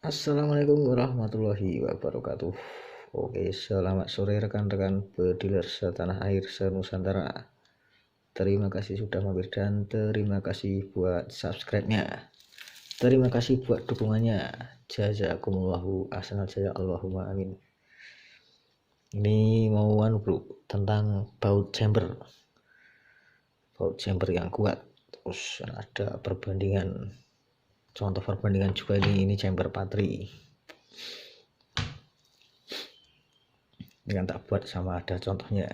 Assalamualaikum warahmatullahi wabarakatuh. Oke, selamat sore rekan-rekan pediler setanah air senusantara. Terima kasih sudah mampir dan terima kasih buat subscribe-nya. Terima kasih buat dukungannya. Jazakumullahu ahsanal jazaa, Allahumma amin. Ini mau bro, tentang baut chamber. Baut chamber yang kuat. Terus ada perbandingan, contoh perbandingan juga ini chamber patri. Yang tak buat sama ada contohnya.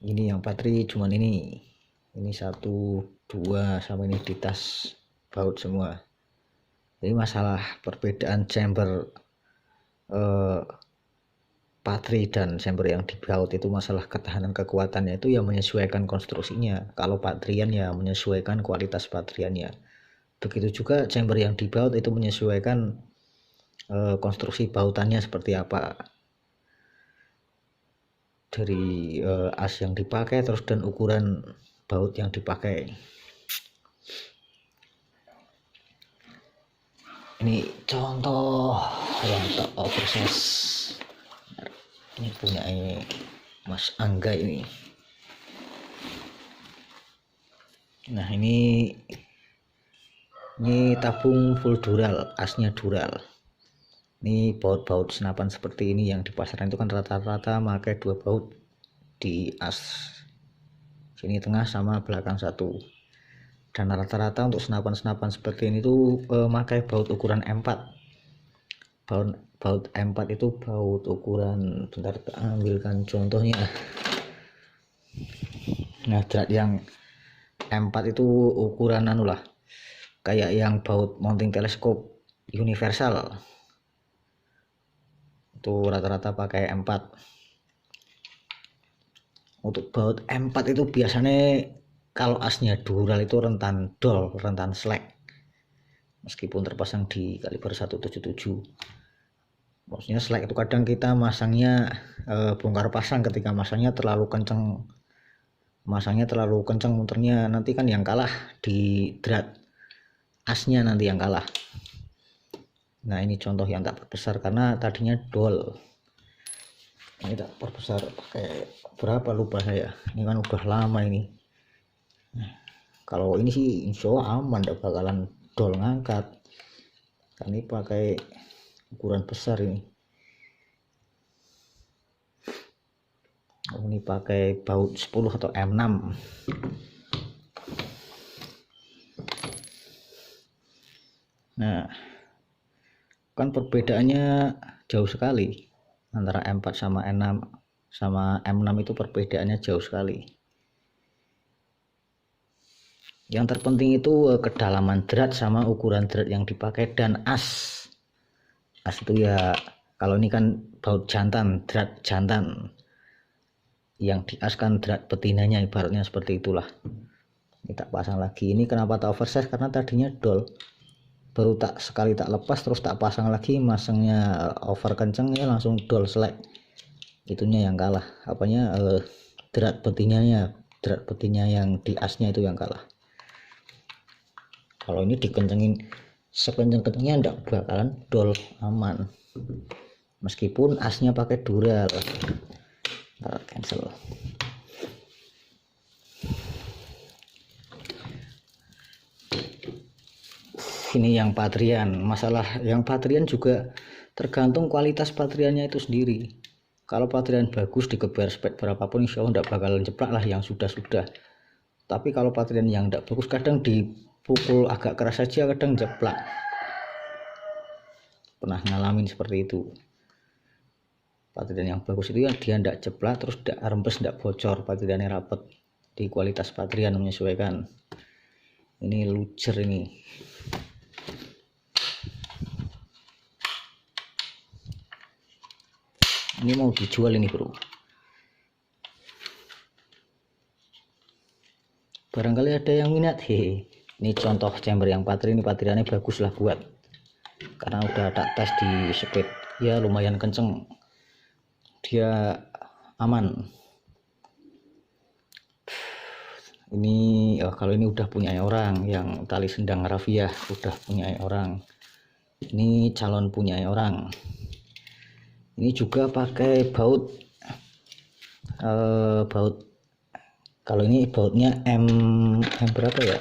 Ini yang patri cuman ini 1, 2 sama ini di tas baut semua. Ini masalah perbedaan chamber patri dan chamber yang di baut itu masalah ketahanan kekuatannya itu yang menyesuaikan konstruksinya. Kalau patrian ya menyesuaikan kualitas patriannya. Begitu juga chamber yang di baut itu menyesuaikan konstruksi bautannya seperti apa, dari as yang dipakai terus dan ukuran baut yang dipakai. Ini contoh yang tak proses. Ini punya Mas Angga ini. Nah ini tabung full dural, asnya dural. Ini baut-baut senapan seperti ini yang di pasaran itu kan rata-rata pakai 2 baut di as sini tengah sama belakang 1. Dan rata-rata untuk senapan-senapan seperti ini tuh pakai baut ukuran M4. Baut M4 itu baut ukuran, bentar kita ambilkan contohnya. Nah drat yang M4 itu ukuran lah, kayak yang baut mounting teleskop universal itu rata-rata pakai M4. Untuk baut M4 itu biasanya kalau asnya dural itu rentan dol, rentan slack, meskipun terpasang di kaliber 177. Maksudnya slack itu kadang kita masangnya bongkar pasang, ketika masangnya terlalu kenceng muternya, nanti kan yang kalah di drat asnya, nanti yang kalah. Nah ini contoh yang tak perbesar karena tadinya dol. Ini tak perbesar pakai berapa lupa saya, ini kan udah lama ini. Nah, kalau ini sih insya Allah aman, tidak bakalan dol ngangkat. Ini pakai ukuran besar ini. Ini pakai baut 10 atau M6. Nah kan perbedaannya jauh sekali antara M4 sama M6 itu perbedaannya jauh sekali. Yang terpenting itu kedalaman drat sama ukuran drat yang dipakai dan as itu ya, kalau ini kan baut jantan, drat jantan, yang diaskan drat betinanya, ibaratnya seperti itulah. Kita pasang lagi. Ini kenapa tak oversize, karena tadinya dol, baru sekali tak lepas terus tak pasang lagi, masangnya over kenceng ya langsung dol selek. Itunya yang kalah, apanya drat betinnya yang di asnya itu yang kalah. Kalau ini dikencengin sekenceng-kencengnya enggak bakalan dol, aman, meskipun asnya pakai dural. Ntar cancel. Ini yang patrian. Masalah yang patrian juga tergantung kualitas patriannya itu sendiri. Kalau patrian bagus dikebar spek berapapun insya Allah enggak bakalan jeplak lah yang sudah-sudah. Tapi kalau patrian yang enggak bagus kadang dipukul agak keras saja kadang jeplak. Pernah ngalamin seperti itu. Patrian yang bagus itu dia enggak jeplak, terus enggak rempes, enggak bocor, patriannya rapet. Di kualitas patrian menyesuaikan. Ini lucer ini. Ini mau dijual ini bro, barangkali ada yang minat. Ini contoh chamber yang patri, ini patriannya bagus lah buat, karena udah tak tes di speed ya lumayan kenceng, dia aman. Ini kalau ini udah punya orang yang tali sendang rafiah, udah punya orang. Ini calon punya orang. Ini juga pakai baut kalau ini bautnya M berapa ya,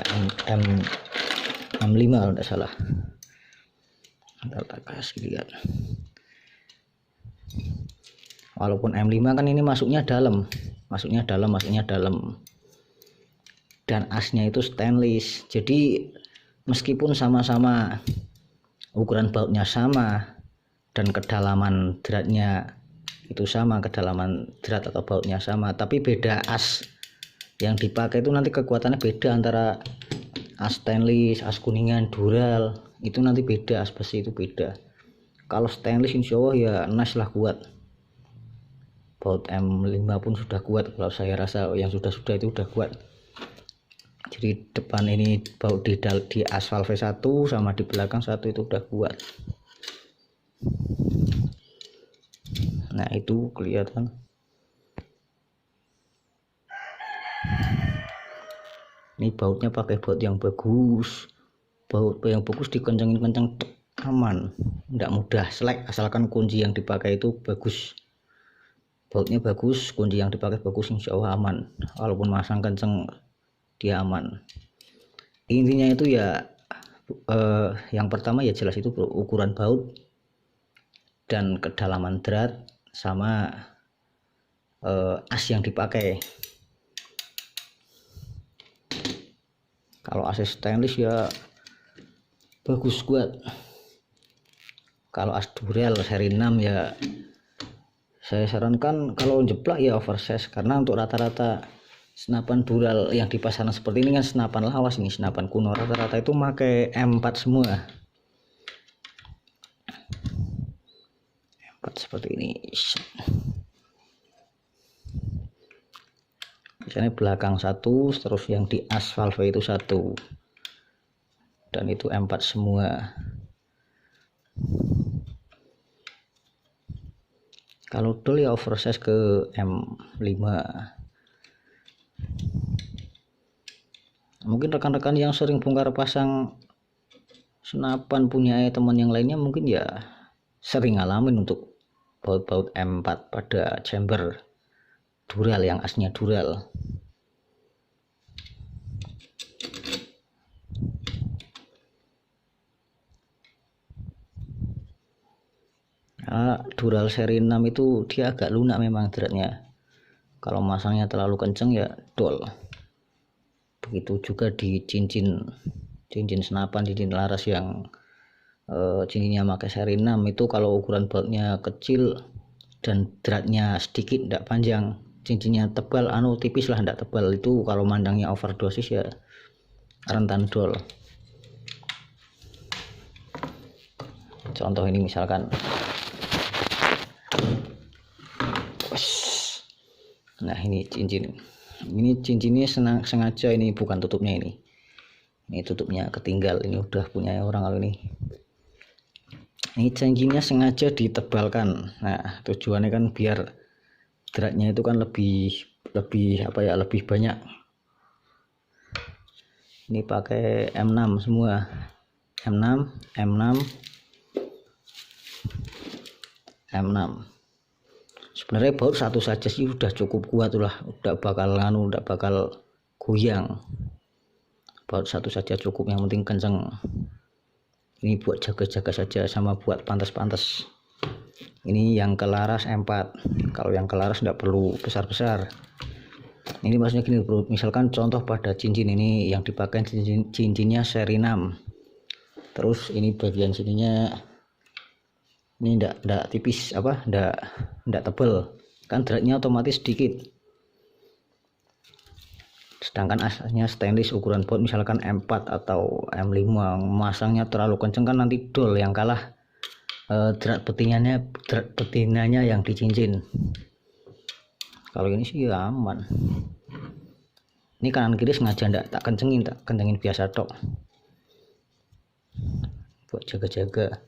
M5 kalau tidak salah. Tak kasih lihat. Walaupun M5 kan ini masuknya dalam, dan asnya itu stainless. Jadi meskipun sama-sama ukuran bautnya sama dan kedalaman dratnya itu sama, kedalaman drat atau bautnya sama, tapi beda as yang dipakai itu nanti kekuatannya beda antara as stainless, as kuningan, dural itu nanti beda, as besi itu beda. Kalau stainless insya Allah ya nice lah, kuat. Baut M5 pun sudah kuat, kalau saya rasa yang sudah itu udah kuat. Jadi depan ini baut di as valve 1 sama di belakang 1 itu udah kuat. Nah itu kelihatan. Ini bautnya pakai baut yang bagus, dikencengin aman, tidak mudah selek asalkan kunci yang dipakai itu bagus. Bautnya bagus, kunci yang dipakai bagus, insya Allah aman. Walaupun masang kenceng dia aman. Intinya itu ya yang pertama ya jelas itu ukuran baut dan kedalaman drat sama as yang dipakai. Kalau as stainless ya bagus, kuat. Kalau as dural seri 6 ya saya sarankan kalau jeplak ya oversize, karena untuk rata-rata senapan dural yang di pasaran seperti ini kan senapan lawas, ini senapan kuno, rata-rata itu pakai M4 semua. M4 seperti ini. Misalnya belakang 1, terus yang di as valve itu 1, dan itu M4 semua. Kalau dol ya oversize ke M5. Mungkin rekan-rekan yang sering bongkar pasang senapan punya teman yang lainnya mungkin ya sering ngalamin untuk baut-baut M4 pada chamber dural yang asnya dural. Dural seri 6 itu dia agak lunak memang dratnya. Kalau masangnya terlalu kenceng ya dol. Begitu juga di cincin senapan, cincin laras yang cincinnya pakai seri 6 itu kalau ukuran bautnya kecil dan dratnya sedikit, tidak panjang, cincinnya tebal, tipis lah, tidak tebal, itu kalau mandangnya overdosis ya rentan dol. Contoh ini misalkan, nah ini cincinnya sengaja ini bukan tutupnya, ini tutupnya ketinggal, ini udah punya orang kalau ini cincinnya sengaja ditebalkan. Nah tujuannya kan biar dratnya itu kan lebih banyak. Ini pakai M6 semua, M6. Sebenarnya baut satu saja sih udah cukup kuat lah, udah bakal goyang. Baut satu saja cukup, yang penting kenceng. Ini buat jaga-jaga saja sama buat pantas-pantas. Ini yang kelaras M4. Kalau yang kelaras tidak perlu besar-besar. Ini maksudnya gini bro, misalkan contoh pada cincin ini yang dipakai cincinnya seri 6. Terus ini bagian sininya ini enggak tipis, enggak tebel, kan dratnya otomatis sedikit. Sedangkan asnya stainless ukuran baut misalkan M4 atau M5, masangnya terlalu kenceng kan nanti dol, yang kalah drat betinanya yang dicincin. Kalau ini sih ya aman. Ini kanan kiri sengaja tak kencengin biasa tok buat jaga-jaga.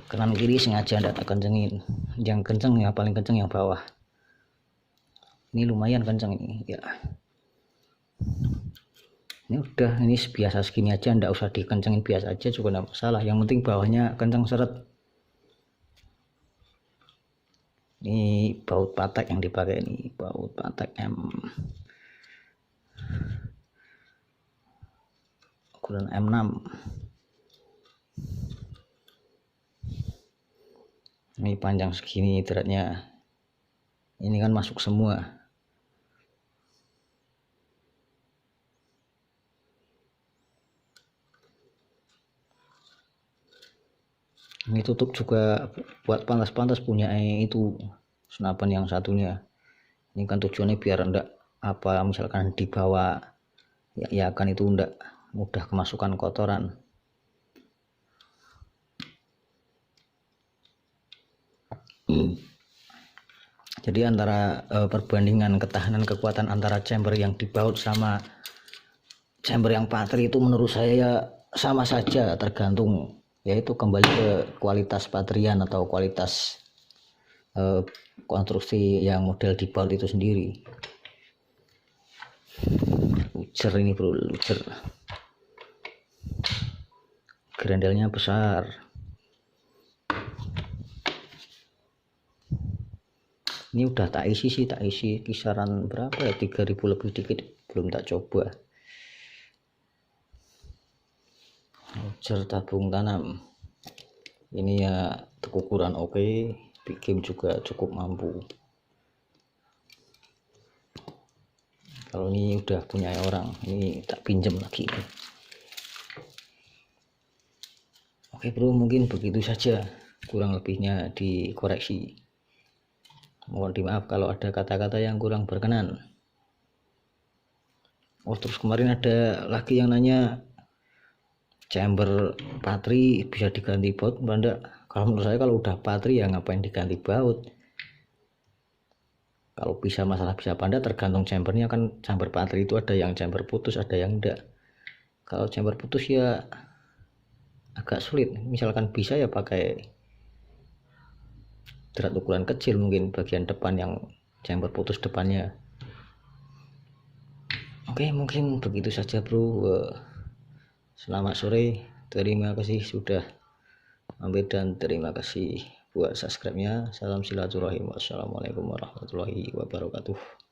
Kanan kiri sengaja tak kencengin, yang kenceng ya paling kenceng yang bawah. Ini lumayan kenceng ini ya. Ini udah, ini biasa segini aja, ndak usah dikencengin, biasa aja juga nggak masalah, yang penting bawahnya kenceng seret. Ini baut patek yang dipakai, ini baut patek ukuran M6. Ini panjang segini dratnya, ini kan masuk semua. Ini tutup juga buat pantas-pantas punya itu senapan yang satunya. Ini kan tujuannya biar enggak apa misalkan dibawa ya kan itu enggak mudah kemasukan kotoran. Jadi antara perbandingan ketahanan kekuatan antara chamber yang dibaut sama chamber yang patri itu menurut saya ya sama saja, tergantung yaitu kembali ke kualitas patrian atau kualitas konstruksi yang model dibaut itu sendiri. Lucer ini bro, lucer, grendelnya besar. Ini udah tak isi sih, tak isi kisaran berapa ya, 3000 lebih dikit, belum tak coba. Lucer tabung tanam ini ya ukuran oke, bikin juga cukup mampu. Kalau ini udah punya orang, ini tak pinjam lagi. Oke bro, mungkin begitu saja, kurang lebihnya dikoreksi. Mohon dimaaf kalau ada kata-kata yang kurang berkenan. Oh terus kemarin ada lagi yang nanya chamber patri bisa diganti baut enggak? Kalau menurut saya kalau udah patri ya ngapain diganti baut. Kalau bisa masalah bisa panda tergantung chambernya, kan chamber patri itu ada yang chamber putus, ada yang enggak. Kalau chamber putus ya agak sulit, misalkan bisa ya pakai drat ukuran kecil, mungkin bagian depan yang chamber putus depannya. Oke mungkin begitu saja bro. Selamat sore, terima kasih sudah mampir dan terima kasih buat subscribe-nya. Salam silaturahim, wassalamualaikum warahmatullahi wabarakatuh.